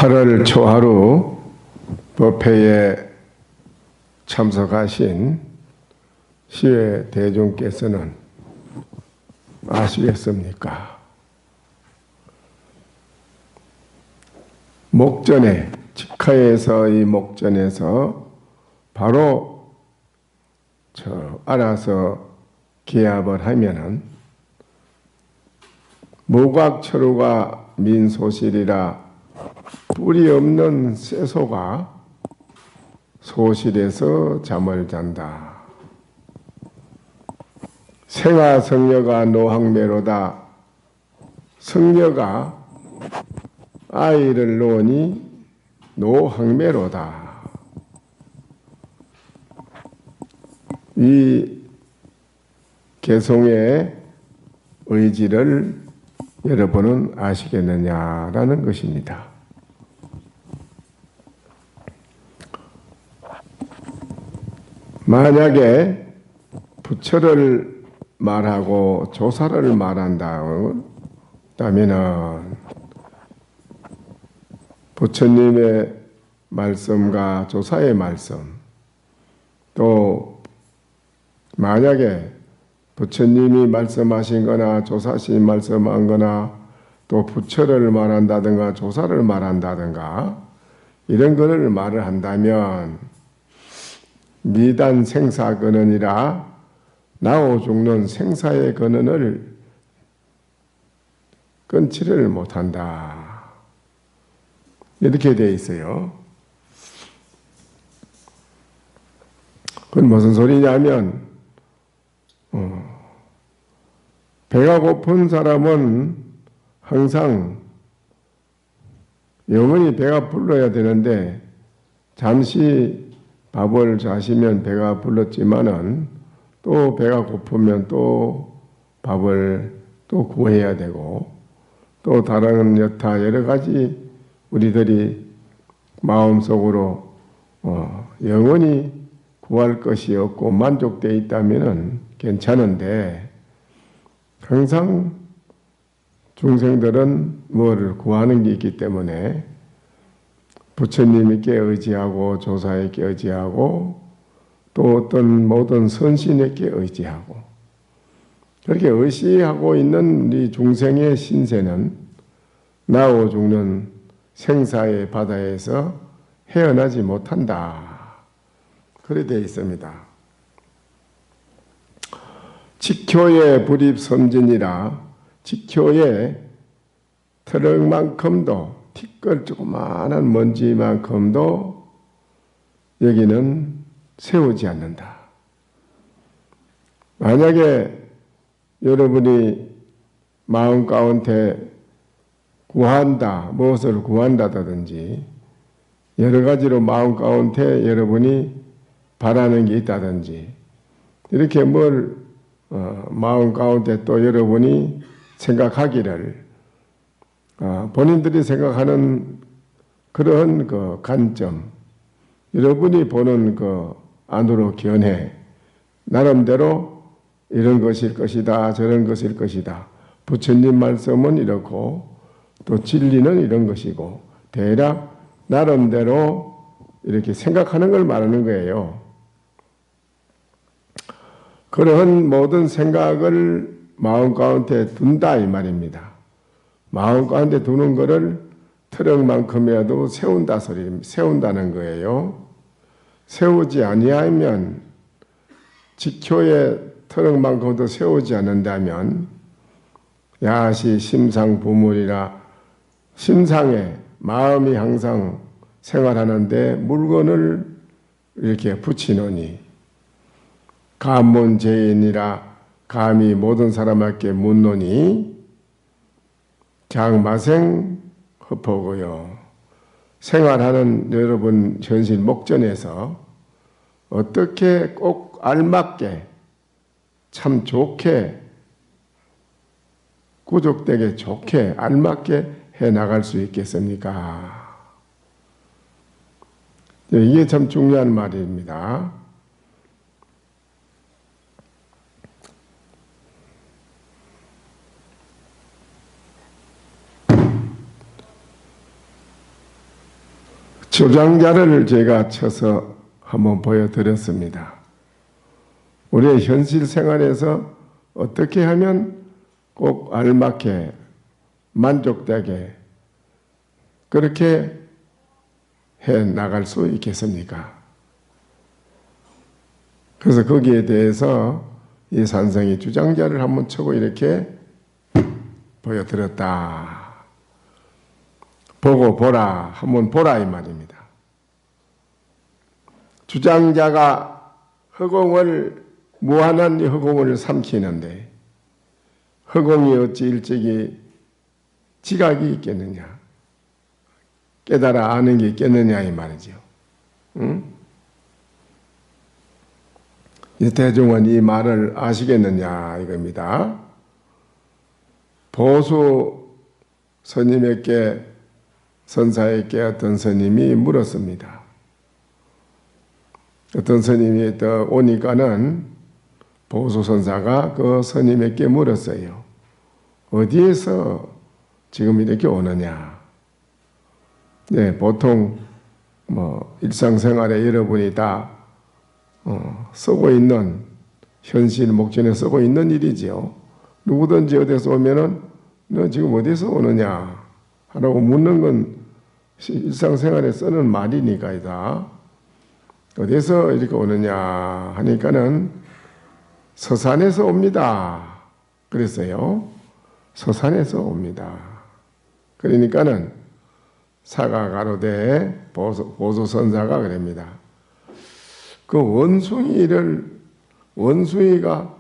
8월 초하루 법회에 참석하신 시외 대중께서는 아시겠습니까? 목전에, 직하에서 이 목전에서 바로 알아서 기합을 하면은 무각철우가 민소실이라 뿌리 없는 쇠소가 소실에서 잠을 잔다. 생아성녀가 노학매로다. 성녀가 아이를 놓으니 노학매로다. 이 개송의 의지를 여러분은 아시겠느냐라는 것입니다. 만약에 부처를 말하고 조사를 말한다면은 부처님의 말씀과 조사의 말씀, 또 만약에 부처님이 말씀하신 거나 조사신 말씀한 거나 또 부처를 말한다든가 조사를 말한다든가 이런 거를 말을 한다면 미단 생사 근원이라 나오 죽는 생사의 근원을 끊지를 못한다. 이렇게 되어 있어요. 그건 무슨 소리냐면 배가 고픈 사람은 항상 영원히 배가 불러야 되는데 잠시 밥을 자시면 배가 불렀지만은 또 배가 고프면 또 밥을 또 구해야 되고 또 다른 여타 여러 가지 우리들이 마음속으로 영원히 구할 것이 없고 만족되어 있다면은 괜찮은데 항상 중생들은 뭐를 구하는 게 있기 때문에 부처님께 의지하고 조사에게 의지하고 또 어떤 모든 선신에게 의지하고 그렇게 의지하고 있는 우리 중생의 신세는 나오 죽는 생사의 바다에서 헤어나지 못한다. 그렇게 되어 있습니다. 직효의 불입선진이라 직효의 트럭만큼도 티끌 조그마한 먼지만큼도 여기는 세우지 않는다. 만약에 여러분이 마음 가운데 구한다, 무엇을 구한다든지 여러 가지로 마음 가운데 여러분이 바라는 게 있다든지 이렇게 뭘 마음 가운데 또 여러분이 생각하기를 본인들이 생각하는 그런 그 관점, 여러분이 보는 그 안으로 견해, 나름대로 이런 것일 것이다, 저런 것일 것이다. 부처님 말씀은 이렇고 또 진리는 이런 것이고 대략 나름대로 이렇게 생각하는 걸 말하는 거예요. 그러한 모든 생각을 마음 가운데 둔다 이 말입니다. 마음 가운데 두는 것을 트럭만큼이라도 세운다는 거예요. 세우지 아니하면 직효의 트럭만큼도 세우지 않는다면 야시 심상부물이라 심상에 마음이 항상 생활하는데 물건을 이렇게 붙이노니 감문제인이라 감히 모든 사람에게 묻노니 장마생 흡포고요. 생활하는 여러분 현실 목전에서 어떻게 꼭 알맞게 참 좋게 구족되게 좋게 알맞게 해나갈 수 있겠습니까? 이게 참 중요한 말입니다. 주장자를 제가 쳐서 한번 보여드렸습니다. 우리의 현실 생활에서 어떻게 하면 꼭 알맞게 만족되게 그렇게 해 나갈 수 있겠습니까? 그래서 거기에 대해서 이 산성이 주장자를 한번 쳐고 이렇게 보여드렸다. 보고 보라, 한번 보라 이 말입니다. 주장자가 무한한 허공을 삼키는데 허공이 어찌 일찍이 지각이 있겠느냐, 깨달아 아는 게 있겠느냐 이 말이죠. 응? 이 대중은 이 말을 아시겠느냐 이겁니다. 보수 스님에게 선사에게 어떤 스님이 물었습니다. 어떤 스님이 또 오니까는 보수 선사가 그 스님에게 물었어요. 어디에서 지금 이렇게 오느냐? 네, 보통 일상생활에 여러분이 다 쓰고 있는 현실 목전에 쓰고 있는 일이지요. 누구든지 어디서 오면은 너 지금 어디서 오느냐 하라고 묻는 건 일상생활에 쓰는 말이니까이다. 어디서 이렇게 오느냐 하니까는 서산에서 옵니다. 그랬어요. 서산에서 옵니다. 그러니까는 사가 가로되 보수선사가 그럽니다. 그 원숭이가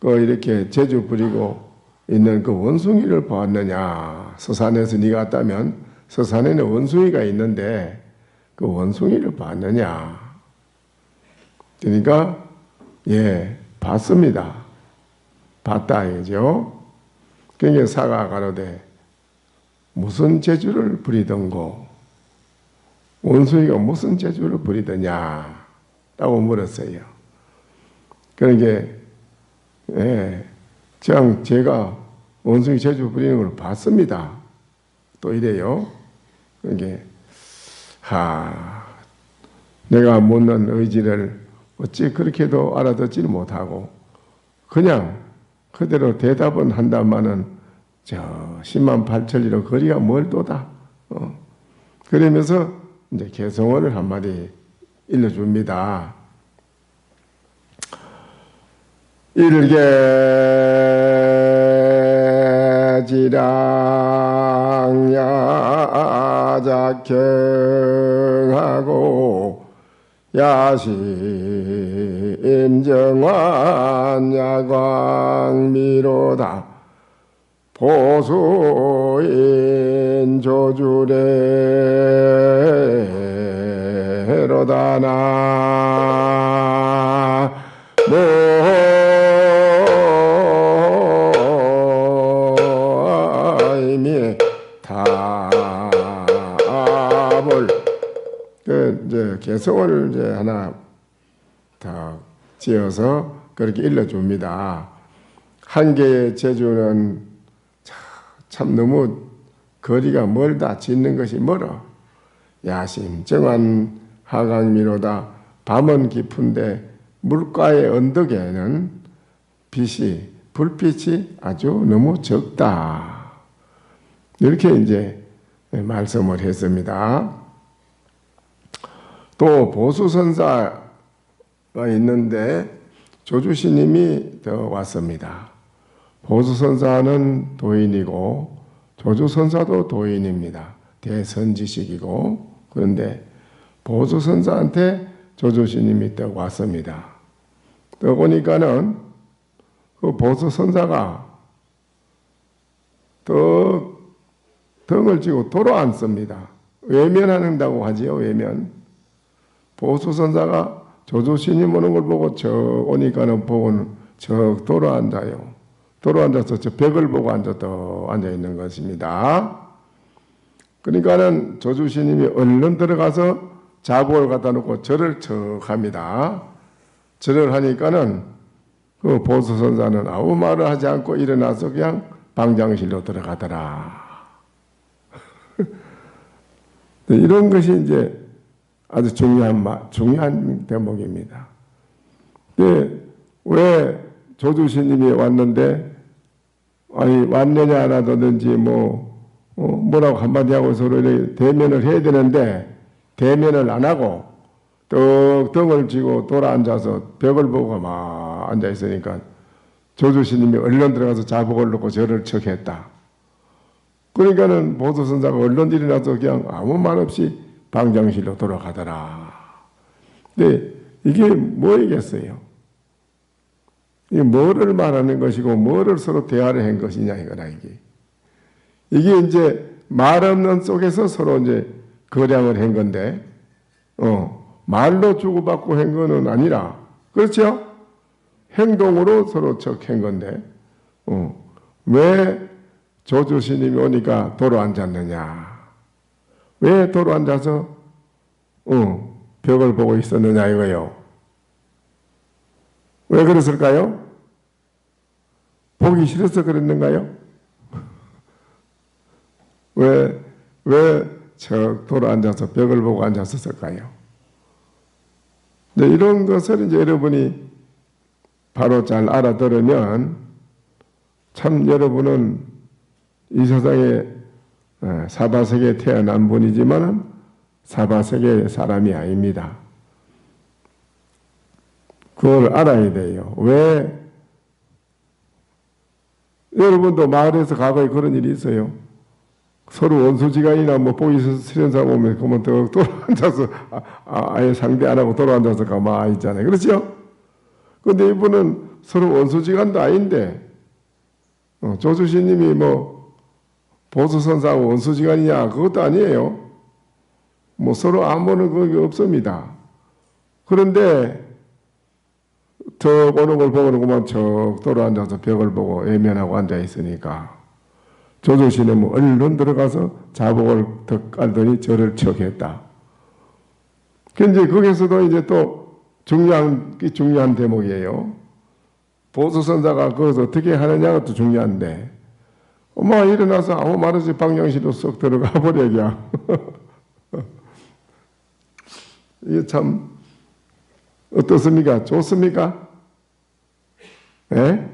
이렇게 재주 부리고 있는 그 원숭이를 보았느냐. 서산에서 네가 왔다면 서산에는 원숭이가 있는데 그 원숭이를 봤느냐. 그러니까 봤습니다. 봤다 이거죠. 그러니까 사가 가로되 무슨 재주를 부리던고, 원숭이가 무슨 재주를 부리더냐 라고 물었어요. 그러니까 제가 원숭이 재주 부리는 걸 봤습니다. 또 이래요. 그러니까 내가 묻는 의지를 어찌 그렇게도 알아듣지를 못하고 그냥 그대로 대답은 한다마는 저 10만 8천리로 거리가 멀도다. 그러면서 이제 개성어를 한마디 일러줍니다. 일개지랑 야작경하고 야심정환 야광미로다 보수인 조주래로다나 모임이 답을 이제 개성을 이제 하나 다 지어서 그렇게 일러줍니다. 한 개의 재주는 참 너무 거리가 멀다. 짓는 것이 멀어. 야심정한 하강미로다. 밤은 깊은데 물가의 언덕에는 불빛이 아주 너무 적다. 이렇게 이제 말씀을 했습니다. 또 보수선사가 있는데 조주스님이 더 왔습니다. 보수선사는 도인이고 조주선사도 도인입니다. 대선지식이고. 그런데 보수선사한테 조주스님이 또 왔습니다. 또 보니까는 그 보수선사가 등을 쥐고 돌아앉습니다. 외면한다고 하지요. 외면. 보수선사가 조주스님 오는 걸 보고 저 오니까는 보고는 저 돌아앉아요. 돌아앉아서 저 벽을 보고 앉아 있는 것입니다. 그러니까는 조주스님이 얼른 들어가서 자복을 갖다 놓고 절을 척 합니다. 절을 하니까는 그 보수선사는 아무 말을 하지 않고 일어나서 그냥 방장실로 들어가더라. 이런 것이 이제 아주 중요한 대목입니다. 근데 왜 조주신님이 왔는데 아니 왔느냐 안 하든지 뭐라고 한마디 하고 서로 이렇게 대면을 해야 되는데 대면을 안 하고 떡 등을 쥐고 돌아 앉아서 벽을 보고 막 앉아 있으니까 조주신님이 얼른 들어가서 자복을 놓고 절을 척했다. 그러니까는 보도선사가 얼른 일어나서 그냥 아무 말 없이 방장실로 돌아가더라. 근데 이게 뭐이겠어요? 이게 뭐를 말하는 것이고 뭐를 서로 대화를 한 것이냐 이거라 이게. 이게 이제 말 없는 속에서 서로 이제 거량을 한 건데, 말로 주고받고 한 거는 아니라, 그렇죠? 행동으로 서로 척한 건데, 왜 조주스님이 오니까 도로 앉았느냐? 왜 도로 앉아서, 벽을 보고 있었느냐 이거요. 왜 그랬을까요? 보기 싫어서 그랬는가요? 왜 저 도로 앉아서 벽을 보고 앉았을까요? 네, 이런 것을 이제 여러분이 바로 잘 알아들으면 참 여러분은 이 세상에 사바세계에 태어난 분이지만 사바세계의 사람이 아닙니다. 그걸 알아야 돼요. 왜? 여러분도 마을에서 과거에 그런 일이 있어요. 서로 원수지간이나 뭐 보기 싫은 사람 오면 그만 더 돌아앉아서 아예 상대 안 하고 돌아앉아서 가만히 있잖아요. 그렇죠? 근데 이분은 서로 원수지간도 아닌데 조주신님이 뭐 보수선사하고 원수지간이냐 그것도 아니에요. 뭐 서로 아무런 그게 없습니다. 그런데 저 오는 걸 보고는 그만 척 돌아앉아서 벽을 보고 외면하고 앉아있으니까 조주신은 뭐 얼른 들어가서 자복을 더 깔더니 절을 척했다. 근데 거기서도 이제 또 중요한 대목이에요. 보수선사가 거기서 어떻게 하느냐가 또 중요한데 엄마 일어나서 아무 말 없이 방장실로 쏙 들어가 버려 그냥. 이게 참 어떻습니까? 좋습니까? 예?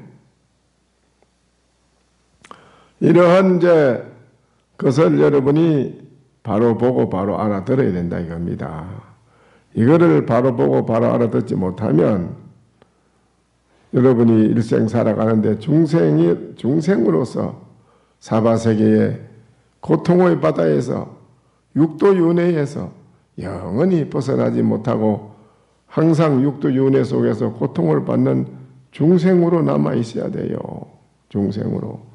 이러한 이제 것을 여러분이 바로 보고 바로 알아들어야 된다 이겁니다. 이거를 바로 보고 바로 알아듣지 못하면 여러분이 일생 살아가는데 중생으로서 사바세계의 고통의 바다에서 육도윤회에서 영원히 벗어나지 못하고 항상 육도윤회 속에서 고통을 받는 중생으로 남아 있어야 돼요. 중생으로.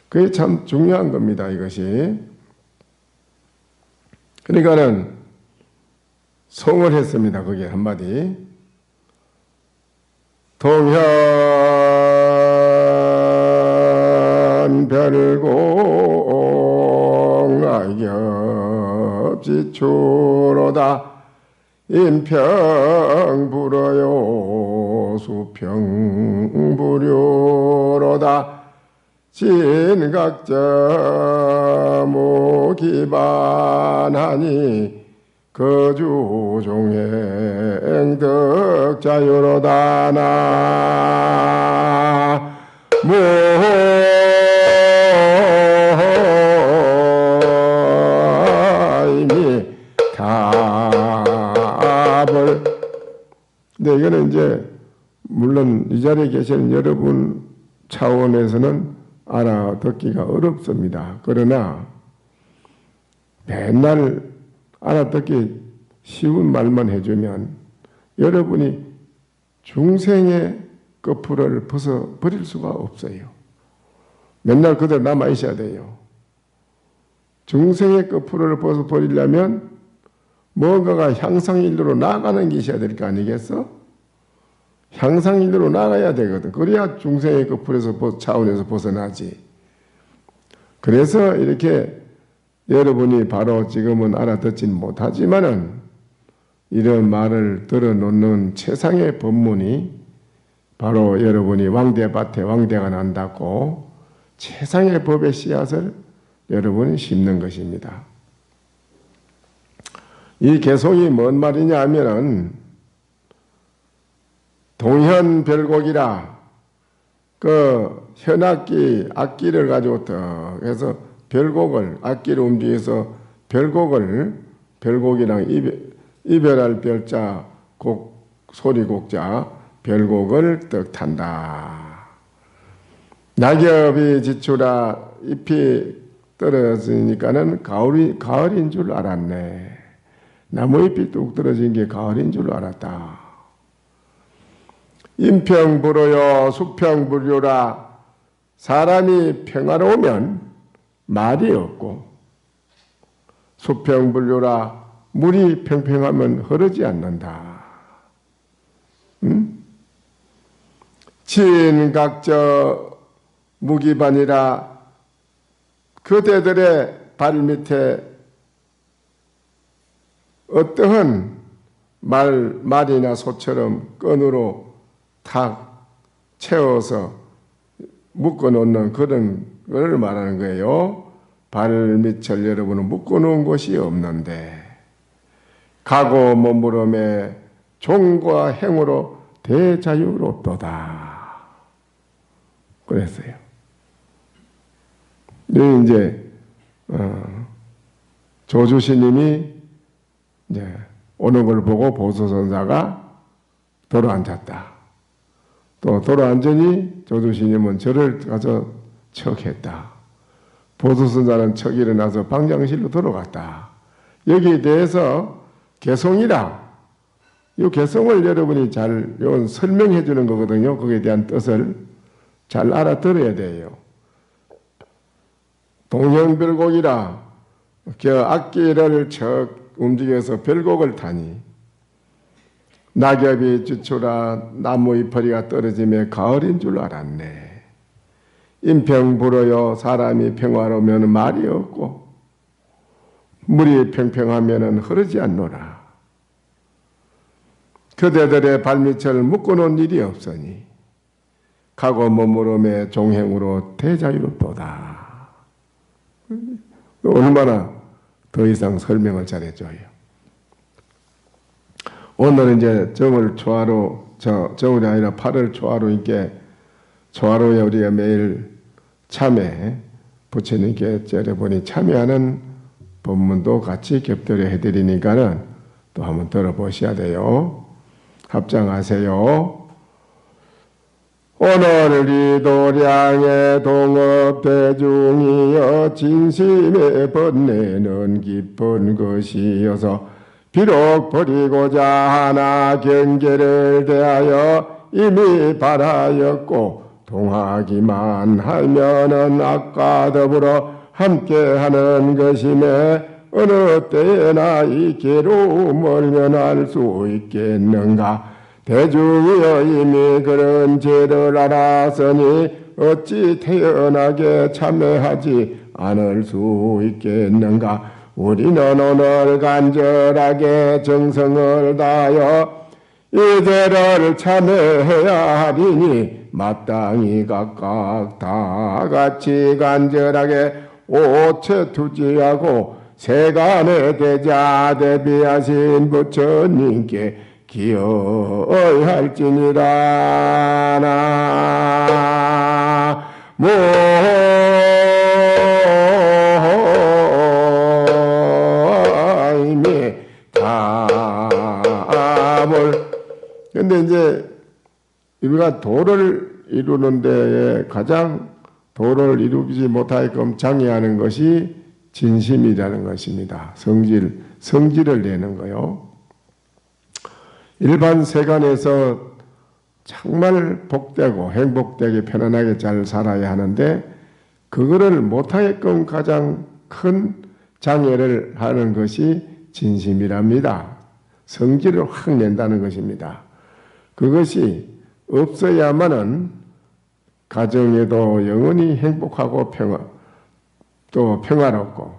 그게 참 중요한 겁니다. 이것이. 그러니까는 송을 했습니다. 거기에 한마디. 동현 별공 악엽지추로다 인평 불어요 수평 불효로다 진각자 모기반하니 거주종행 덕자유로다 나무 이미 답을. 근데 이거는 이제 물론 이 자리에 계시는 여러분 차원에서는 알아듣기가 어렵습니다. 그러나 맨날 알아듣기 쉬운 말만 해주면 여러분이 중생의 거풀을 벗어버릴 수가 없어요. 맨날 그대로 남아 있어야 돼요. 중생의 거풀을 벗어버리려면 뭔가가 향상일로로 나아가는 게 있어야 될 거 아니겠어? 향상일로로 나가야 되거든. 그래야 중생의 거풀에서 차원에서 벗어나지. 그래서 이렇게 여러분이 바로 지금은 알아듣진 못하지만은 이런 말을 들어놓는 최상의 법문이 바로 여러분이 왕대밭에 왕대가 난다고 최상의 법의 씨앗을 여러분이 심는 것입니다. 이 개송이 뭔 말이냐 하면은 동현별곡이라 그 현악기 악기를 가지고 더 해서 별곡을 악기를 움직여서 별곡이랑 이별할 별자 곡 소리곡자 별곡을 뜻한다. 낙엽이 지추라 잎이 떨어지니까는 가을인 줄 알았네. 나무잎이 뚝 떨어진 게 가을인 줄 알았다. 인평불어요 수평불효라. 사람이 평화로우면 말이 없고 수평불효라 물이 평평하면 흐르지 않는다. 진각저 무기반이라 그대들의 발밑에 어떠한 말이나 소처럼 끈으로 탁 채워서 묶어놓는 그런 걸 말하는 거예요. 발밑을 여러분은 묶어놓은 곳이 없는데 가고 몸부림에 종과 행으로 대자유롭도다. 그랬어요. 이제 조주스님이 이제 오는 걸 보고 보수선사가 돌아앉았다. 또 돌아앉으니 조주스님은 절을 가서 척했다. 보수선사는 척 일어나서 방장실로 들어갔다. 여기에 대해서 개송이라 이 개송을 여러분이 잘 설명해 주는 거거든요. 거기에 대한 뜻을 잘 알아들어야 돼요. 동형별곡이라 그 악기를 척 움직여서 별곡을 타니 낙엽이 지추라 나무 잎허리가 떨어지며 가을인 줄 알았네. 인평불어요 사람이 평화로우면 말이 없고 물이 평평하면 흐르지 않노라. 그대들의 발밑을 묶어놓은 일이 없으니 가고 머무름의 종행으로 대자유롭도다. 얼마나 더 이상 설명을 잘해줘요. 오늘은 이제 정월 초하루, 정월이 아니라 8월 초하루 있게 초하루에 우리가 매일 참회, 부처님께 째려보니 참회하는 법문도 같이 겹들여 해드리니까는 또 한번 들어보셔야 돼요. 합장하세요. 오늘 이 도량의 동업대중이여 진심에 번뇌는 깊은 것이어서 비록 버리고자 하나 경계를 대하여 이미 바라였고 동하기만 하면은 악과 더불어 함께하는 것임에 어느 때에나 이 괴로움을 면할 수 있겠는가. 대중이여 이미 그런 죄를 알았으니 어찌 태연하게 참회하지 않을 수 있겠는가. 우리는 오늘 간절하게 정성을 다하여 이 죄를 참회해야 하리니 마땅히 각각 다 같이 간절하게 오체투지하고 세간의 대자 대비하신 부처님께 기여할지니라. 나모. 근데 이제 우리가 도를 이루는 데에 가장 도를 이루지 못하게끔 장애하는 것이 진심이라는 것입니다. 성질을 내는 거요. 일반 세간에서 정말 복되고 행복되게 편안하게 잘 살아야 하는데 그거를 못하게끔 가장 큰 장애를 하는 것이 진심이랍니다. 성질을 확 낸다는 것입니다. 그것이 없어야만은 가정에도 영원히 행복하고 또 평화롭고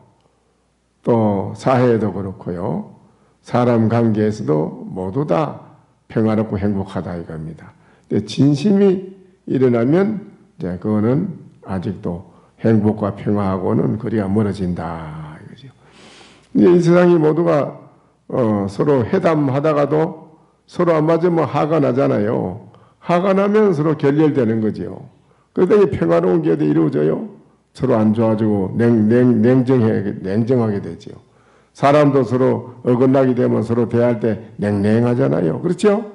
또 사회에도 그렇고요. 사람 관계에서도 모두 다 평화롭고 행복하다 이겁니다. 근데 진심이 일어나면 이제 그거는 아직도 행복과 평화하고는 거리가 멀어진다 이거죠. 이제 이 세상이 모두가 서로 회담하다가도 서로 안 맞으면 화가 나잖아요. 화가 나면 서로 결렬되는 거지요. 그러더니 평화로운 게 어디 이루어져요? 서로 안 좋아지고 냉정하게 되지요. 사람도 서로 어긋나게 되면 서로 대할 때 냉랭하잖아요. 그렇죠?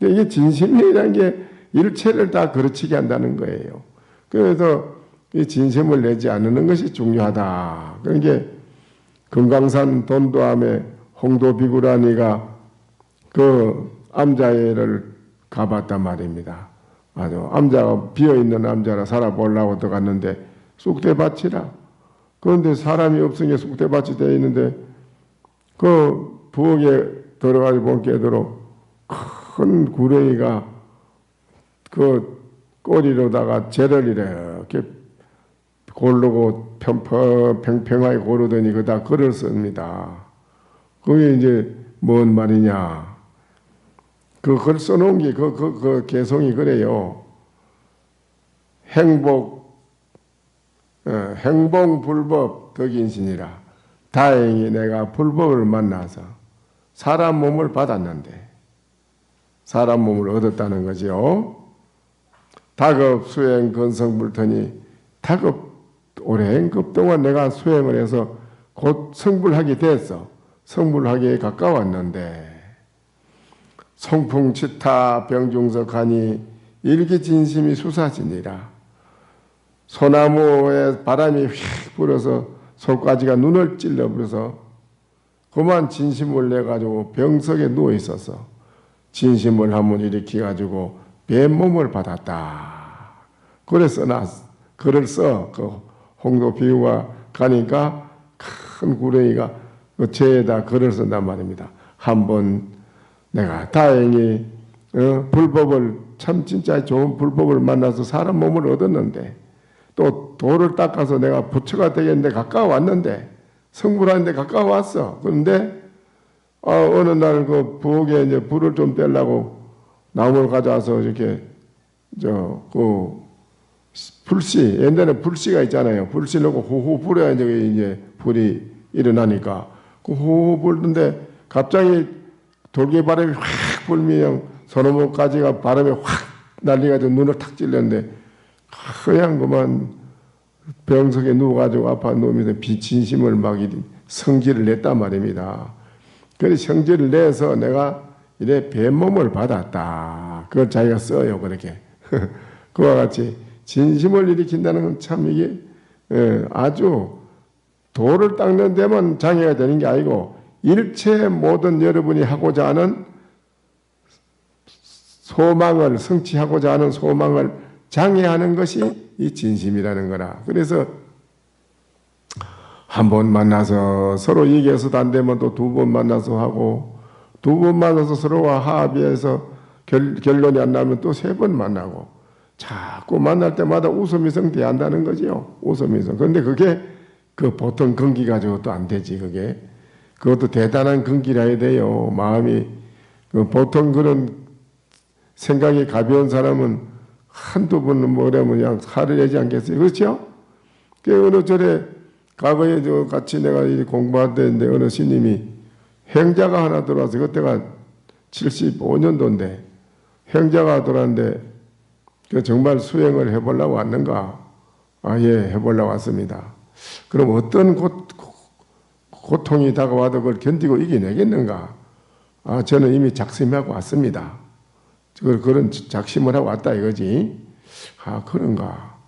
이게 진심이라는 게 일체를 다 그르치게 한다는 거예요. 그래서 이 진심을 내지 않는 것이 중요하다. 그러니까 금강산 돈도암에 홍도 비구라니가 그 암자회를 가봤단 말입니다. 아주 암자가 비어있는 암자라 살아보려고 들어갔는데 쑥대밭이라. 그런데 사람이 없으니까 쑥대밭이 되어 있는데 그 부엌에 들어가서 본께도록 큰 구렁이가 그 꼬리로다가 재를 이렇게 고르고 평평하게 고르더니 그다 글을 씁니다. 그게 이제 뭔 말이냐. 그 글 써놓은 게 그 개성이 그래요. 행복불법 덕인신이라. 다행히 내가 불법을 만나서 사람 몸을 받았는데 사람 몸을 얻었다는 거죠. 다급 수행 건성불터니 다급 오랜 급 동안 내가 수행을 해서 곧 성불하게 됐어. 성불하기에 가까웠는데 송풍치타 병중석하니 일기진심이 솟아지니라. 소나무에 바람이 휙 불어서 속까지가 눈을 찔러버려서 그만 진심을 내가지고 병석에 누워 있어서 진심을 한번 일으켜가지고 뱀몸을 받았다. 그래서 나 글을 써. 그 홍도 비유가 가니까 큰 구렁이가 그 죄에다 글을 쓴단 말입니다. 한번 내가 다행히 불법을 참 진짜 좋은 불법을 만나서 사람 몸을 얻었는데 또 돌을 닦아서 내가 부처가 되겠는데 가까워왔는데 성불하는데 가까워왔어. 그런데 어느 날 그 부엌에 이제 불을 좀 떼려고 나무를 가져와서 이렇게 불씨, 옛날에 불씨가 있잖아요. 불씨 넣고 호호 불어야 이제 불이 일어나니까 그 호호 불는데 갑자기 돌개바람이 확 불면 소나무까지가 바람에 확 날려가지고 눈을 탁 찔렸는데 그냥 그만 병석에 누워가지고 아파 누우면서 비진심을 막 성질을 냈단 말입니다. 그래서 성질을 내서 내가 이래 뱀몸을 받았다. 그걸 자기가 써요. 그렇게. 그와 같이 진심을 일으킨다는 건 참 이게 아주 도를 닦는 데만 장애가 되는 게 아니고 일체 모든 여러분이 하고자 하는 소망을 성취하고자 하는 소망을 장애하는 것이 이 진심이라는 거라. 그래서 한 번 만나서 서로 얘기해서도 안 되면 또 두 번 만나서 하고 두 번 만나서 서로와 합의해서 결론이 안 나면 또 세 번 만나고 자꾸 만날 때마다 웃음이성 대한다는 거지요. 웃음이성. 그런데 그게 그 보통 근기 가지고도 안 되지. 그것도 대단한 근기라 해야 돼요. 마음이 보통 그런 생각이 가벼운 사람은 한두 번 뭐라면 그냥 화를 내지 않겠어요. 그렇죠? 그 어느 절에 과거에 같이 내가 공부할 때인데 어느 스님이 행자가 하나 들어와서 그때가 75년도인데 행자가 들어왔는데 정말 수행을 해보려고 왔는가? 예, 해보려고 왔습니다. 그럼 어떤 고통이 다가와도 그걸 견디고 이겨내겠는가? 저는 이미 작심하고 왔습니다. 그런 작심을 하고 왔다 이거지. 그런가?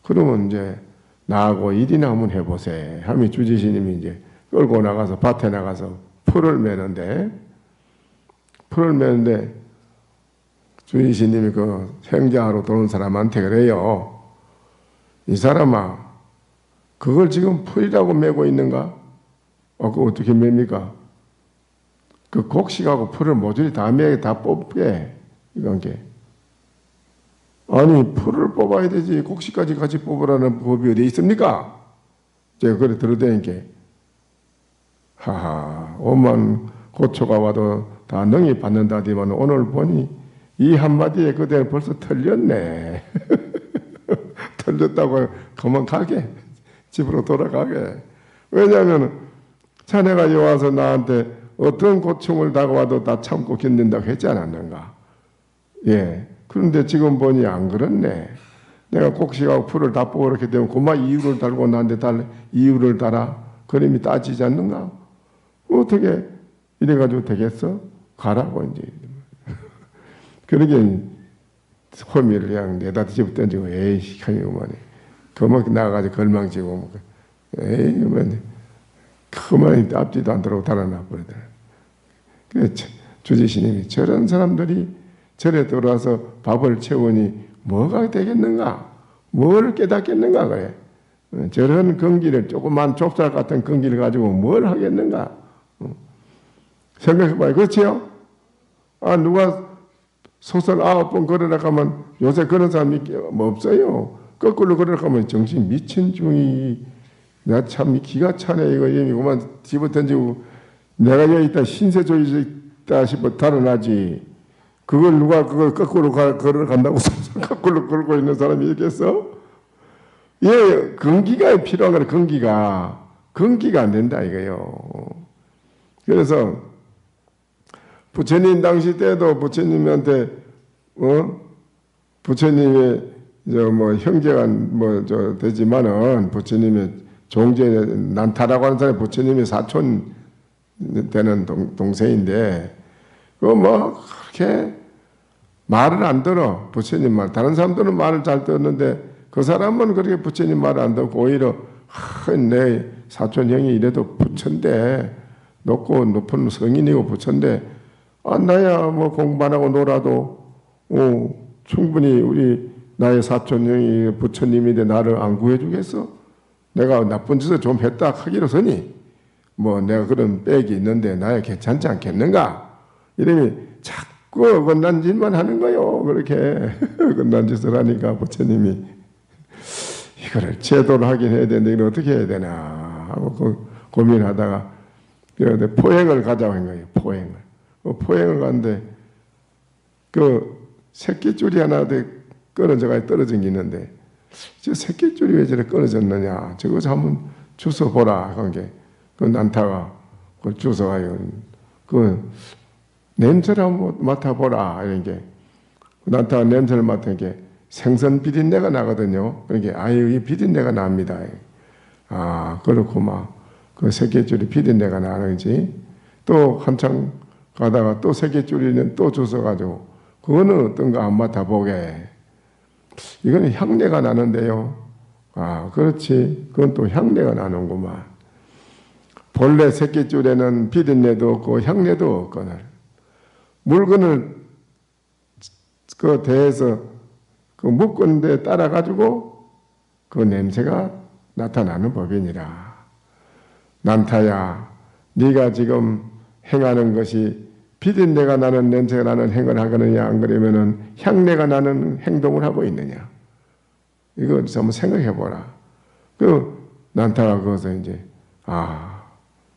그러면 이제 나하고 일이나 한번 해보세. 하면 주지스님이 이제 끌고 나가서 밭에 나가서 풀을 매는데 주지스님이 그 행자하러 도는 사람한테 그래요. 이 사람아, 그걸 지금 풀이라고 메고 있는가? 그거 어떻게 맵니까? 그 곡식하고 풀을 모조리 다 뽑게. 이건 게. 아니, 풀을 뽑아야 되지. 곡식까지 같이 뽑으라는 법이 어디 있습니까? 제가 그래 들어대니까. 오만 고초가 와도 다 능히 받는다더만 오늘 보니 이 한마디에 그대는 벌써 틀렸네. 틀렸다고 그만 가게. 집으로 돌아가게. 왜냐하면 자네가 여기 와서 나한테 어떤 고충을 다가와도 다 참고 견딘다고 했지 않았는가? 예. 그런데 지금 보니 안 그렇네. 내가 곡식하고 풀을 다 뽑고 그렇게 되면 고마 이유를 달고 나한테 이유를 달아. 그림이 따지지 않는가? 어떻게 이래가지고 되겠어? 가라고 이제. 그러게 호미를 그냥 내다 뒤집어 던지고 에이씨 하니고만 그만 나가가지고 걸망지고 에이 뭐 그만 앞뒤도 안 들어오고 달아나 버리더라. 그 주지스님이 저런 사람들이 절에 들어와서 밥을 채우니 뭐가 되겠는가? 뭘 깨닫겠는가 그래. 저런 건기를 조그만 좁쌀 같은 건기를 가지고 뭘 하겠는가? 생각해봐요. 그렇지요? 아 누가 소설 9번 걸으라 하면 요새 그런 사람이 뭐 없어요. 거꾸로 걸으라 하면 정신 미친 중이 나 참 기가 차네 이거 이미 그만 집어 던지고 내가 여기 있다 신세조이 있다 싶어 달아나지. 그걸 누가 그걸 거꾸로 걸어 간다고 거꾸로 걸고 있는 사람이 있겠어? 예, 건기가 필요한 거는 건기가 안 된다 이거요. 그래서 부처님 당시 때도 부처님한테 부처님의 뭐 형제가 되지만은 부처님의 종제 난타라고 하는 사람이 부처님의 사촌 되는 동생인데 그 뭐 그렇게 말을 안 들어 부처님 말. 다른 사람들은 말을 잘 듣는데 그 사람은 그렇게 부처님 말을 안 듣고 오히려 내 사촌 형이 이래도 부처인데 높은 성인이고 부처인데 나야 뭐 공부 안 하고 놀아도 충분히 우리 나의 사촌 형이 부처님인데 나를 안 구해주겠어? 내가 나쁜 짓을 좀 했다 하기로서니 뭐 내가 그런 빽이 있는데 나야 괜찮지 않겠는가? 이러니 자꾸 어긋난 짓만 하는 거요. 그렇게 어긋난 짓을 하니까 부처님이 이거를 제도를 하긴 해야 되는데 이걸 어떻게 해야 되나 하고 고민하다가 포행을 가자고 한 거예요. 포행을 가는데 그 새끼줄이 하나 끊어져가 떨어진 게 있는데 저 새끼줄이 왜 저래 끊어졌느냐 저거 한번 주워 보라 한 게 그 난타가 그걸 주워가요. 그 냄새를 한번 맡아보라 이런 게 난타가 냄새를 맡은 게 생선 비린내가 나거든요. 그러니까 아유 이 비린내가 납니다. 아 그렇고 그 새끼줄이 비린내가 나는지 또 한참 가다가 또 새끼줄이는 또 주워가지고 그거는 어떤가 안 맡아보게. 이거는 향내가 나는데요. 아 그렇지. 그건 또 향내가 나는구만. 본래 새끼줄에는 비린내도 없고 향내도 없거늘. 물건을 그 대해서 그 묶은 데 따라가지고 그 냄새가 나타나는 법이니라. 난타야 네가 지금 행하는 것이 비린내가 나는 냄새가 나는 행을 하느냐 안 그러면은 향내가 나는 행동을 하고 있느냐. 이거 한번 생각해 보라. 그 난타가 거기서 이제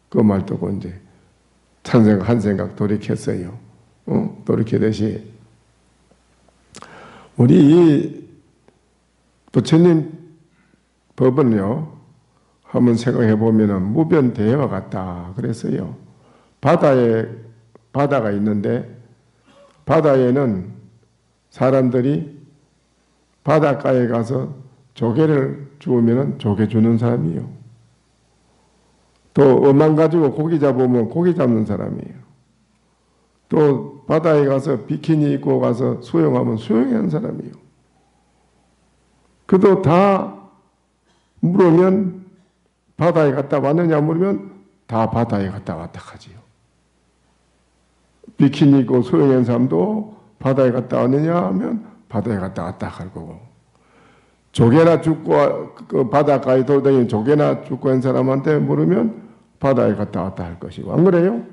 그 말 듣고 이제 한 생각 돌이켰어요. 돌이키듯이 우리 부처님 법은요 한번 생각해 보면은 무변대해와 같다 그랬어요. 바다가 있는데 바다에는 사람들이 바닷가에 가서 조개를 주우면 조개 주는 사람이에요. 또 어망 가지고 고기 잡으면 고기 잡는 사람이에요. 또 바다에 가서 비키니 입고 가서 수영하면 수영하는 사람이에요. 그도 다 물으면 바다에 갔다 왔느냐 물으면 다 바다에 갔다 왔다 하지요. 비키니 입고 수영하는 사람도 바다에 갔다 왔느냐 하면 바다에 갔다 왔다 할 거고 조개나 죽고 그 바닷가에 돌아다니는 조개나 죽고 한 사람한테 물으면 바다에 갔다 왔다 할 것이고 안 그래요?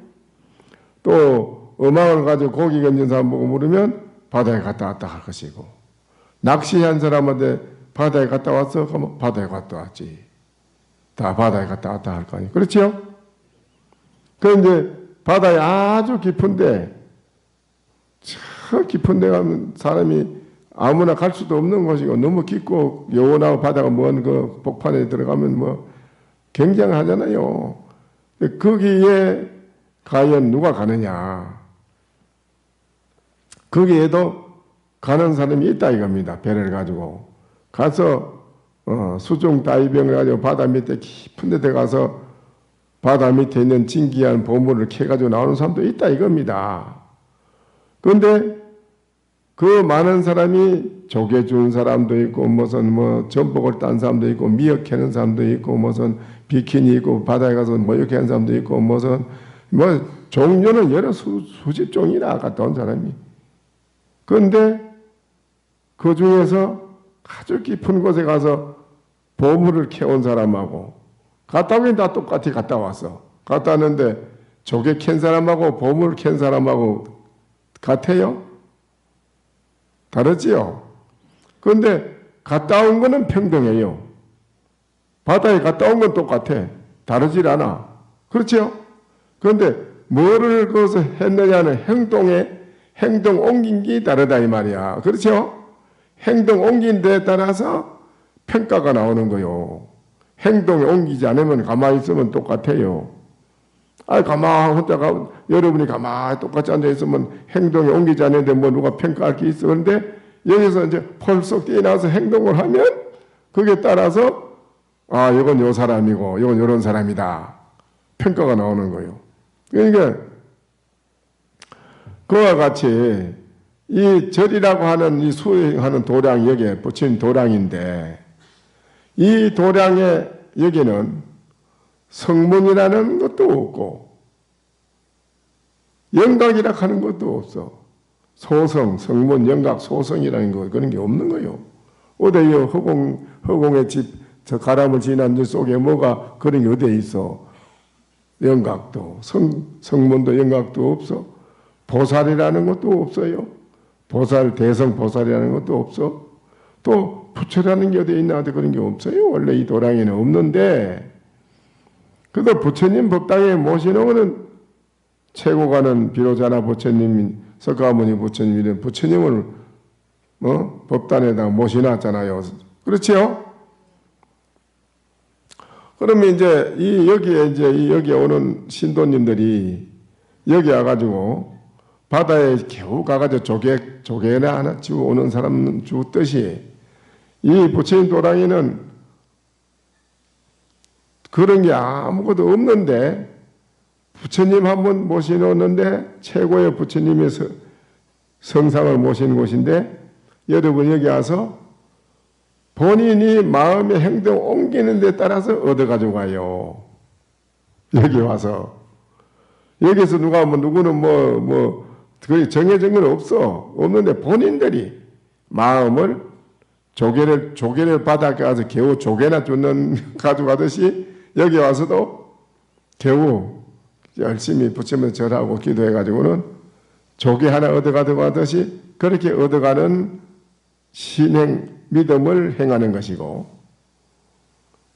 또 어망을 가지고 고기 건진 사람 보고 물으면 바다에 갔다 왔다 할 것이고 낚시한 사람한테 바다에 갔다 왔어? 그러면 바다에 갔다 왔지. 다 바다에 갔다 왔다 할 거 아니에요. 그렇지요? 그런데 바다에 아주 깊은데 저 깊은 데 가면 사람이 아무나 갈 수도 없는 곳이고 너무 깊고 영원하고 바다가 먼 그 복판에 들어가면 뭐 굉장하잖아요. 거기에 과연 누가 가느냐? 거기에도 가는 사람이 있다 이겁니다. 배를 가지고 가서 수중 다이빙을 가지고 바다 밑에 깊은 데 들어가서 바다 밑에 있는 진귀한 보물을 캐가지고 나오는 사람도 있다 이겁니다. 그런데 그 많은 사람이 조개 주는 사람도 있고 무슨 뭐 전복을 딴 사람도 있고 미역 캐는 사람도 있고 무슨 비키니 입고 바다에 가서 목욕 하는 사람도 있고 무슨 뭐 종류는 여러 수십 종이나 갔다 온 사람이. 그런데 그 중에서 아주 깊은 곳에 가서 보물을 캐온 사람하고 갔다 오긴 다 똑같이 갔다 왔어. 갔다 왔는데 조개 캔 사람하고 보물 캔 사람하고 같아요? 다르지요? 그런데 갔다 온 거는 평등해요. 바다에 갔다 온 건 똑같아. 다르질 않아. 그렇죠? 그런데 뭐를 거기서 했느냐는 행동 옮긴 게 다르다 이 말이야. 그렇죠? 행동 옮긴 데에 따라서 평가가 나오는 거요. 행동에 옮기지 않으면 가만히 있으면 똑같아요. 가만히 여러분이 가만히 똑같이 앉아있으면 행동에 옮기지 않는데 뭐 누가 평가할 게 있어. 그런데 여기서 이제 펄썩 뛰어나와서 행동을 하면 그게 따라서 이건 요 사람이고 이건 요런 사람이다. 평가가 나오는 거예요. 그러니까 그와 같이 이 절이라고 하는 이 수행하는 도량 여기에 붙인 도량인데 이 도량의 여기는 성문이라는 것도 없고 영각이라 하는 것도 없어. 소성, 성문, 영각, 소성이라는 거 그런 게 없는 거요. 어디요 허공의 집, 저 가람을 지난 집 속에 뭐가 그런 게 어디에 있어? 영각도 성문도 영각도 없어. 보살이라는 것도 없어요. 대성 보살이라는 것도 없어. 또 부처라는 게 어디에 있나 그런 게 없어요. 원래 이 도량에는 없는데 그래도 부처님 법당에 모시는 최고가는 비로자나 부처님, 석가모니 부처님 이런 부처님을 법단에다 모셔놨잖아요. 그렇지요? 그러면 이제 여기에 오는 신도님들이 여기 와가지고 바다에 겨우 가가지고 조개나 하나 주고 오는 사람 주듯이 이 부처님 도량에는 그런 게 아무것도 없는데 부처님 한 번 모셔놓는데 최고의 부처님의 성상을 모시는 곳인데 여러분 여기 와서 본인이 마음의 행동 옮기는 데 따라서 얻어가지고 가요. 여기 와서. 여기서 누구는 그게 정해진 건 없는데 본인들이 마음을 조개를 바닷가에 가서 겨우 조개나 가져가듯이 여기 와서도 겨우 열심히 부처님을 절하고 기도해가지고는 조개 하나 얻어가듯이 그렇게 얻어가는 신행, 믿음을 행하는 것이고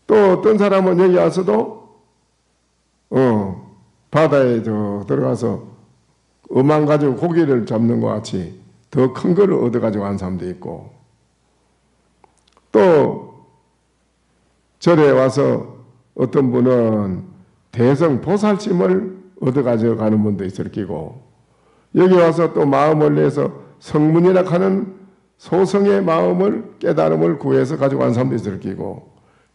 또 어떤 사람은 여기 와서도 바다에 들어가서 어망 가지고 고기를 잡는 것 같이 더 큰 거를 얻어가지고 간 사람도 있고 또 절에 와서 어떤 분은 대성 보살심을 얻어가지고 가는 분도 있을 끼고 여기 와서 또 마음을 내서 성문이라 하는 소성의 마음을 깨달음을 구해서 가지고 간 사람도 있을 끼고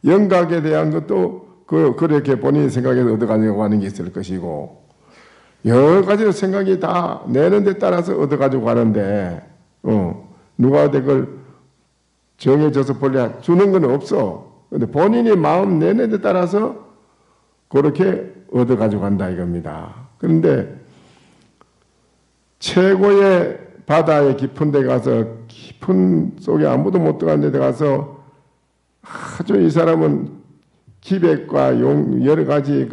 영각에 대한 것도 그렇게 본인이 생각해서 얻어가지고 가는 게 있을 것이고 여러 가지 생각이 다 내는 데 따라서 얻어가지고 가는데 누가 그걸 정해져서 본래 주는 건 없어. 근데 본인이 마음 내는 데 따라서 그렇게 얻어가지고 간다 이겁니다. 그런데 최고의 바다의 깊은 데 가서 깊은 속에 아무도 못 들어간 데 가서 아주 이 사람은 기백과 여러 가지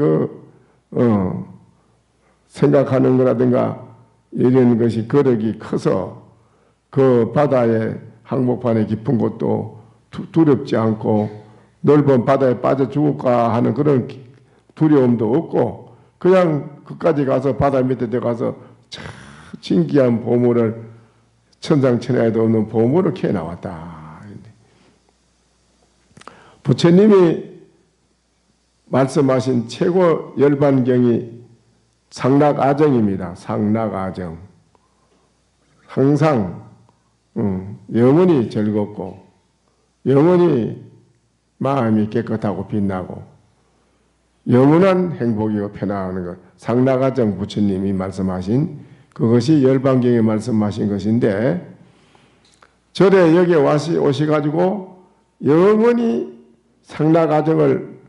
생각하는 거라든가 이런 것이 거력이 커서 그 바다의 항복판의 깊은 곳도 두렵지 않고 넓은 바다에 빠져 죽을까 하는 그런 두려움도 없고 그냥 그까지 가서 바다 밑에 들어가서 참 신기한 보물을 천상천하에도 없는 보물을 캐 나왔다. 부처님이 말씀하신 최고 열반경이 상락아정입니다. 상락아정. 항상 영원히 즐겁고 영원히 마음이 깨끗하고 빛나고 영원한 행복이고 편안한 것. 상락아정 부처님이 말씀하신 그것이 열반경에 말씀하신 것인데 절에 여기에 오셔가지고 영원히 상락아정을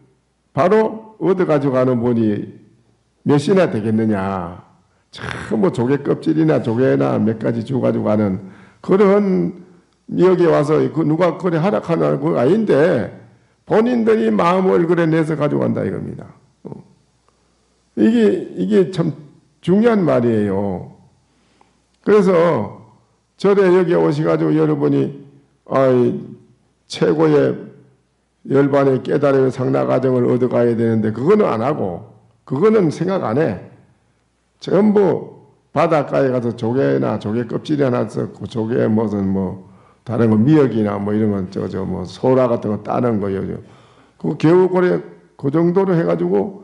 바로 얻어가지고 가는 분이 몇이나 되겠느냐. 참 뭐 조개 껍질이나 조개나 몇 가지 주가지고 가는 그런 여기에 와서 그 누가 그래 하락하는 거 아닌데 본인들이 마음을 그래 내서 가지고 간다 이겁니다. 이게 참 중요한 말이에요. 그래서 절에 여기 오셔가지고 여러분이 최고의 열반의 깨달음의 상락아정을 얻어가야 되는데 그거는 안 하고 그거는 생각 안 해. 전부 바닷가에 가서 조개나 조개 껍질이 하나 썼고 조개에 무슨 뭐 다른 거 미역이나 뭐 이런 건 뭐 소라 같은 거 따는 거예요. 그 겨우고래 그 정도로 해가지고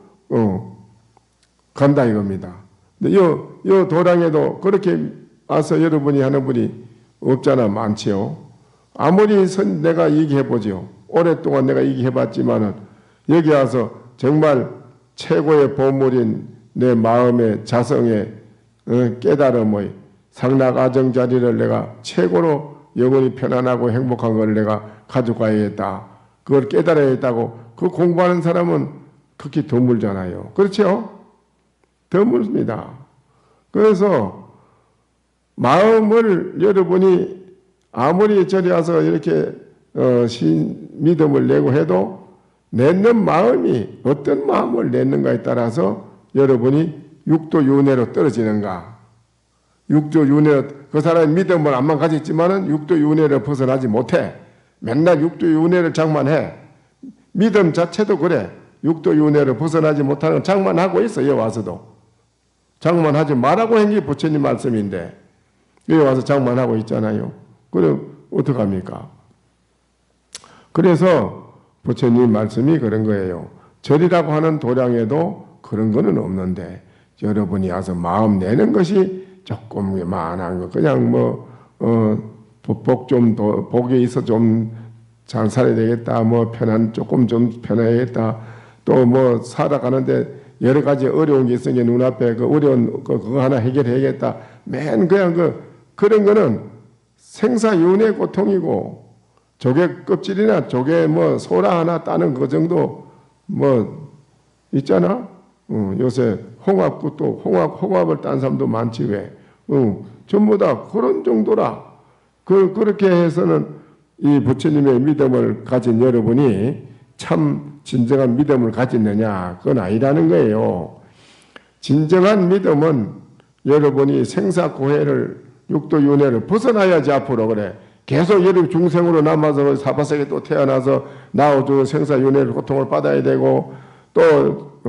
간다 이겁니다. 근데 요 도량에도 그렇게 와서 여러분이 하는 분이 없잖아. 많지요. 아무리 내가 얘기해보죠. 오랫동안 내가 얘기해봤지만은 여기 와서 정말 최고의 보물인 내 마음의 자성의 깨달음의 상락아정 자리를 내가 최고로 영원히 편안하고 행복한 걸 내가 가져가야겠다. 그걸 깨달아야겠다고 그 공부하는 사람은 극히 드물잖아요. 그렇죠? 드물습니다. 그래서 마음을 여러분이 아무리 저리 와서 이렇게 믿음을 내고 해도 내는 마음이 어떤 마음을 내는가에 따라서 여러분이 육도윤회로 떨어지는가. 육도윤회 그 사람이 믿음을 안만 가졌지만은 육도윤회를 벗어나지 못해. 맨날 육도윤회를 장만해. 믿음 자체도 그래. 육도윤회를 벗어나지 못하는 장만하고 있어. 여기 와서도. 장만하지 말라고 한 게 부처님 말씀인데 여기 와서 장만하고 있잖아요. 그럼 어떡합니까? 그래서 부처님 말씀이 그런 거예요. 절이라고 하는 도량에도 그런 거는 없는데 여러분이 와서 마음 내는 것이 조금 만한 거 그냥 복에 있어 좀 잘 살아야 되겠다. 조금 좀 편해야겠다. 또 살아가는데 여러 가지 어려운 게 있으니 눈앞에 그 어려운 그거 하나 해결해야겠다. 맨 그냥 그런 거는 생사윤회 고통이고 조개 껍질이나 조개 소라 하나 따는 그 정도 있잖아. 요새 홍합국도 홍합을 딴 사람도 많지 왜? 전부 다 그런 정도라. 그렇게 해서는 이 부처님의 믿음을 가진 여러분이 참 진정한 믿음을 가졌느냐? 그건 아니라는 거예요. 진정한 믿음은 여러분이 생사고해를 육도윤회를 벗어나야지 앞으로 그래. 계속 여러분 중생으로 남아서 사바세계 또 태어나서 나오죠. 생사윤회를 고통을 받아야 되고 또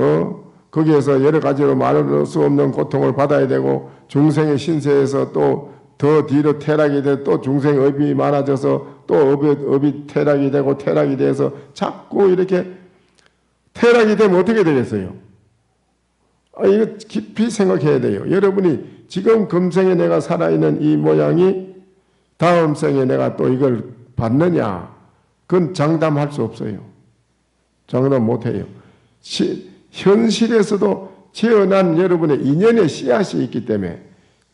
거기에서 여러 가지로 말할 수 없는 고통을 받아야 되고 중생의 신세에서 또 더 뒤로 퇴락이 돼 또 중생 업이 많아져서 또 업이 퇴락이 되고 퇴락이 돼서 자꾸 이렇게 퇴락이 되면 어떻게 되겠어요? 이거 깊이 생각해야 돼요. 여러분이 지금 금생에 내가 살아있는 이 모양이 다음 생에 내가 또 이걸 받느냐? 그건 장담할 수 없어요. 장담 못해요. 현실에서도 태어난 여러분의 인연의 씨앗이 있기 때문에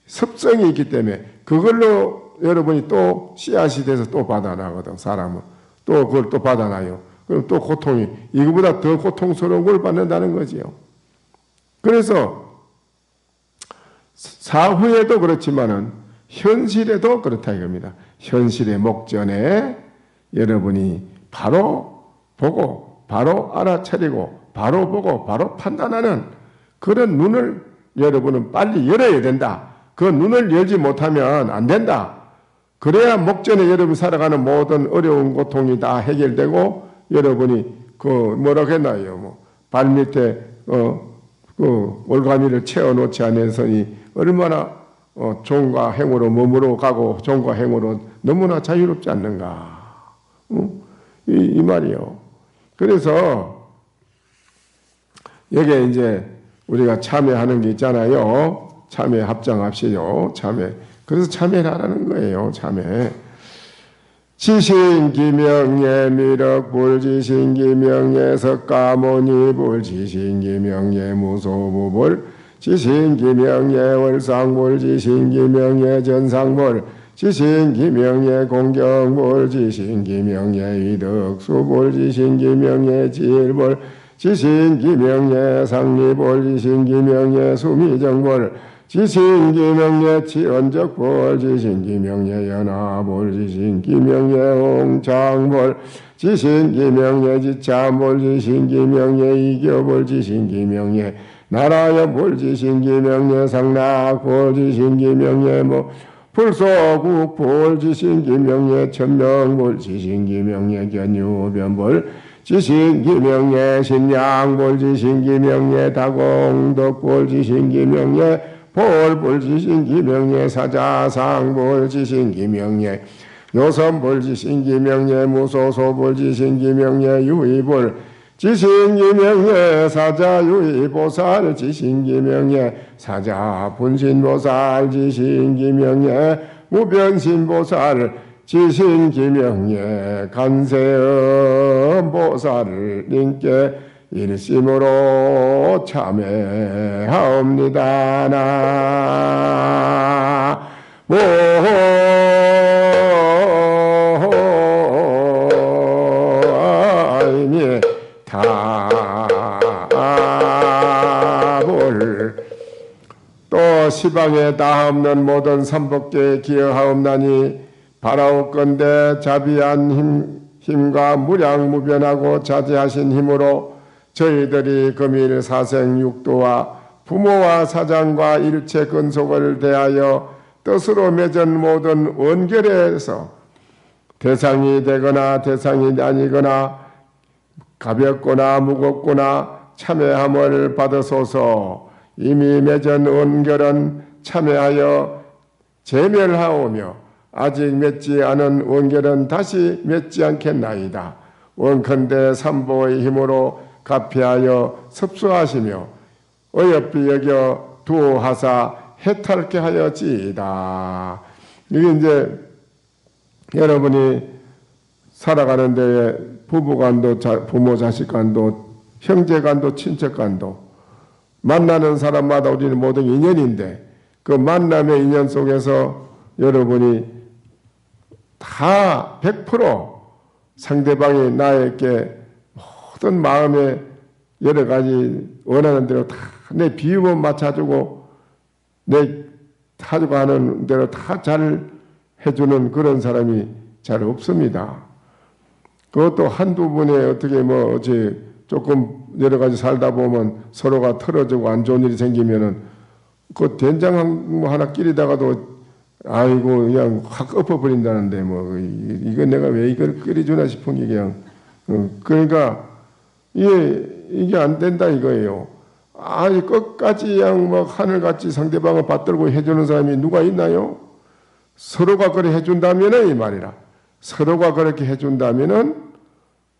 습성이 있기 때문에 그걸로 여러분이 또 씨앗이 돼서 또 받아나거든. 사람은 또 그걸 또 받아나요. 그럼 또 고통이 이거보다 더 고통스러운 걸 받는다는 거지요. 그래서 사후에도 그렇지만은 현실에도 그렇다 이겁니다. 현실의 목전에 여러분이 바로 보고 바로 알아차리고 바로 보고 바로 판단하는 그런 눈을 여러분은 빨리 열어야 된다. 그 눈을 열지 못하면 안 된다. 그래야 목전에 여러분이 살아가는 모든 어려운 고통이 다 해결되고 여러분이 뭐라고 했나요? 발밑에 그 올가미를 채워놓지 않으서니 얼마나 종과 행으로 머무러 가고 종과 행으로 너무나 자유롭지 않는가. 이 말이요. 그래서 여기에 이제 우리가 참여하는 게 있잖아요. 참여 합장합시요. 참여. 그래서 참여를 하라는 거예요. 참여. 지신기명예 미륵불 지신기명예 석가모니불 지신기명예 무소부불 지신기명예 월상불 지신기명예 전상불 지신기명예 공경불 지신기명예 이덕수불 지신기명예 지일불 지신기명예 상리불 지신기명예 수미정불 지신기명예 치언적불 지신기명예 연화불 지신기명예 홍창불 지신기명예 지참불 지신기명예 이교불 지신기명예 나라여불 지신기명예 상락불 지신기명예 불소국불 지신기명예 천명불 지신기명예 견유변불 지신기명예 신양불 지신기명예 다공덕불 지신기명예 볼불 지신기명예 사자상불 지신기명예 요선불 지신기명예 무소소불 지신기명예 유의불 지신기명예 사자유의보살 지신기명예 사자분신보살 지신기명예 무변신보살 지신기명예 간세음보살을 님께 일심으로 참회하옵니다. 나모 타볼 또 시방에 다없는 모든 삼복계에 기여하옵나니 바라옵건대 자비한 힘과 무량무변하고 자제하신 힘으로 저희들이 금일 사생육도와 부모와 사장과 일체 근속을 대하여 뜻으로 맺은 모든 원결에서 대상이 되거나 대상이 아니거나 가볍거나 무겁거나 참회함을 받으소서. 이미 맺은 원결은 참회하여 제멸하오며 아직 맺지 않은 원결은 다시 맺지 않겠나이다. 원컨대 삼보의 힘으로 가피하여 섭수하시며 어여삐 여겨 두하사 해탈케 하여지이다. 이게 이제 여러분이 살아가는 데에 부부간도 부모 자식간도 형제간도 친척간도 만나는 사람마다 우리는 모든 인연인데 그 만남의 인연 속에서 여러분이 다 100% 상대방이 나에게 모든 마음에 여러 가지 원하는 대로 다 내 비유만 맞춰주고 내 하려고 하는 대로 다 잘 해주는 그런 사람이 잘 없습니다. 그것도 한두 분에 어떻게 어제 조금 여러 가지 살다 보면 서로가 틀어지고 안 좋은 일이 생기면은 그 된장 하나 끼리다가도 아이고 그냥 확 엎어버린다는데 이거 내가 왜 이걸 끓여주나 싶은 게 그냥 그러니까 이게 안 된다 이거예요. 아니 끝까지 그냥 하늘같이 상대방을 받들고 해주는 사람이 누가 있나요? 서로가 그렇게 해준다면은 이 말이라. 서로가 그렇게 해준다면은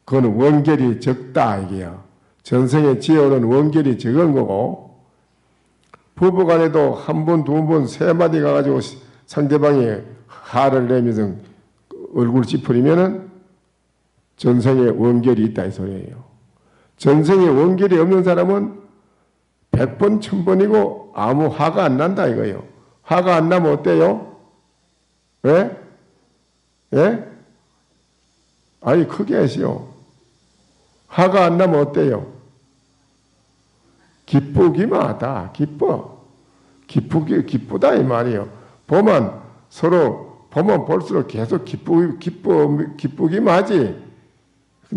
그건 원결이 적다 이게요. 전생에 지어오는 원결이 적은 거고 부부간에도 한 번, 두 번, 세 마디 가가지고 상대방이 화를 내면서 얼굴 찌푸리면은 전생에 원결이 있다 이 소리예요. 전생에 원결이 없는 사람은 100번, 1000번이고 아무 화가 안 난다 이거예요. 화가 안 나면 어때요? 예? 예? 아니 크게 하시오. 화가 안 나면 어때요? 기쁘기만 하다. 기쁘다 이 말이에요. 서로 보면 볼수록 계속 기쁘기만 하지.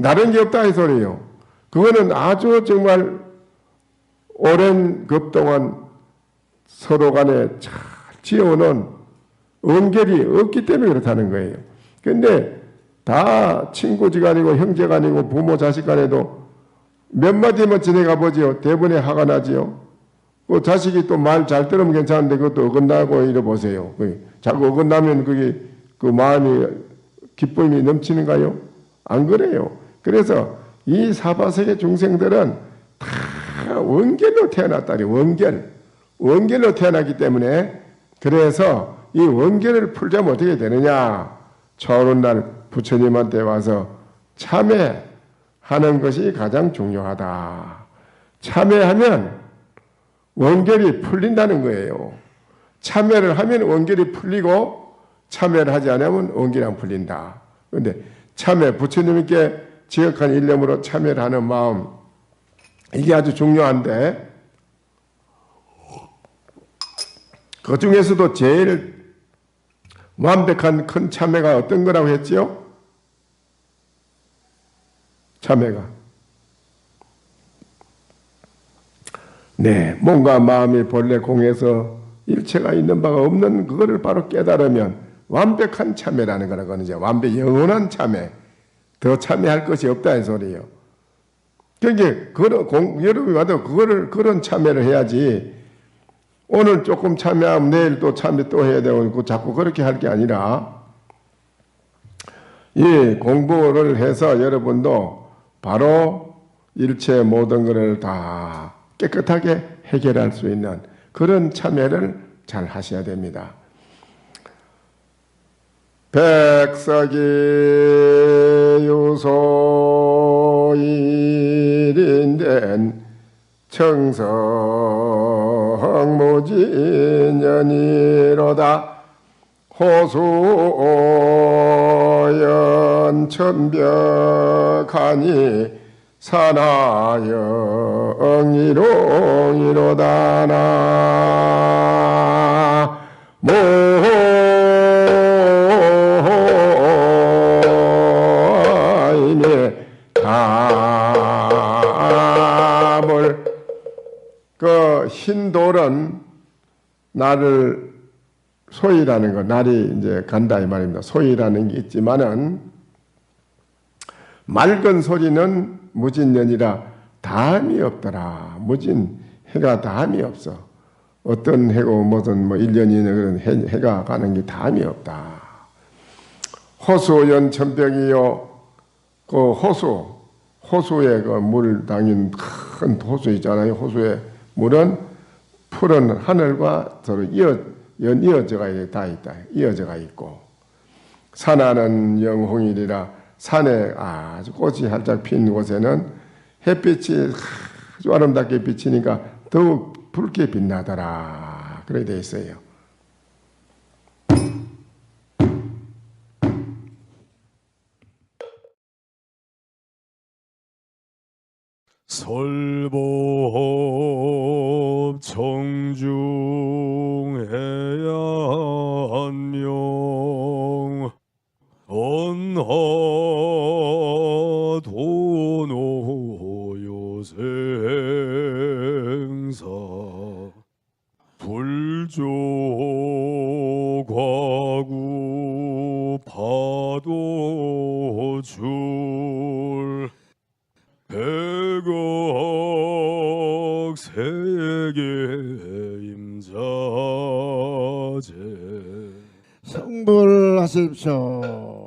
다른 게 없다 이 소리예요. 그거는 아주 정말 오랜 급 동안 서로 간에 잘 지어오는 원결이 없기 때문에 그렇다는 거예요. 근데 다 친구지간이고 형제간이고 부모 자식간에도 몇 마디만 지내가 보지요. 대부분에 화가 나지요. 그 자식이 또 말 잘 들으면 괜찮은데 그것도 어긋나고 이래 보세요. 자꾸 어긋나면 그게 그 마음이 기쁨이 넘치는가요? 안 그래요. 그래서 이 사바세계 중생들은 다 자가 원결로 태어났다니. 원결로 태어났기 때문에, 그래서 이 원결을 풀자면 어떻게 되느냐, 처오는 날 부처님한테 와서 참회하는 것이 가장 중요하다. 참회하면 원결이 풀린다는 거예요. 참회를 하면 원결이 풀리고, 참회를 하지 않으면 원결이 안 풀린다. 그런데 참회, 부처님께 지극한 일념으로 참회를 하는 마음, 이게 아주 중요한데, 그 중에서도 제일 완벽한 큰 참회가 어떤 거라고 했지요? 참회가, 네, 몸과 마음이 본래 공에서 일체가 있는 바가 없는 그거를 바로 깨달으면 완벽한 참회라는 거라고 하는 거죠. 완벽 영원한 참회. 더 참회할 것이 없다 이 소리예요. 그러니까 여러분이 와도 그런 참회를 해야지, 오늘 조금 참회하면 내일 또 참회 또 해야 되고 자꾸 그렇게 할 게 아니라, 이 공부를 해서 여러분도 바로 일체 모든 것을 다 깨끗하게 해결할 수 있는 그런 참회를 잘 하셔야 됩니다. 백석이 유소 일인된 청성무진연이로다. 호수연 천벽하니 산하영이롱이로다. 나모 담을, 그 흰돌은 나를 소이라는 거, 날이 이제 간다 이 말입니다. 소이라는 게 있지만은 맑은 소리는 무진년이라 담이 없더라. 무진 해가 담이 없어. 어떤 해고 무슨 뭐 1년이나 그런 해가 가는 게 담이 없다. 호수연 천벽이요. 그 호수에 그 물 담긴 큰 호수 있잖아요. 호수의 물은 푸른 하늘과 서로 이어져가 다 있다. 이어져가 있고, 산하는 영홍이리라. 산에 아주 꽃이 활짝 핀 곳에는 햇빛이 아주 아름답게 비치니까 더욱 붉게 빛나더라. 그렇게 되어 있어요. 설법 청중해안명 언하도노요생사 불조과구 파도줄 백억 세계 임자제 성불하십시오.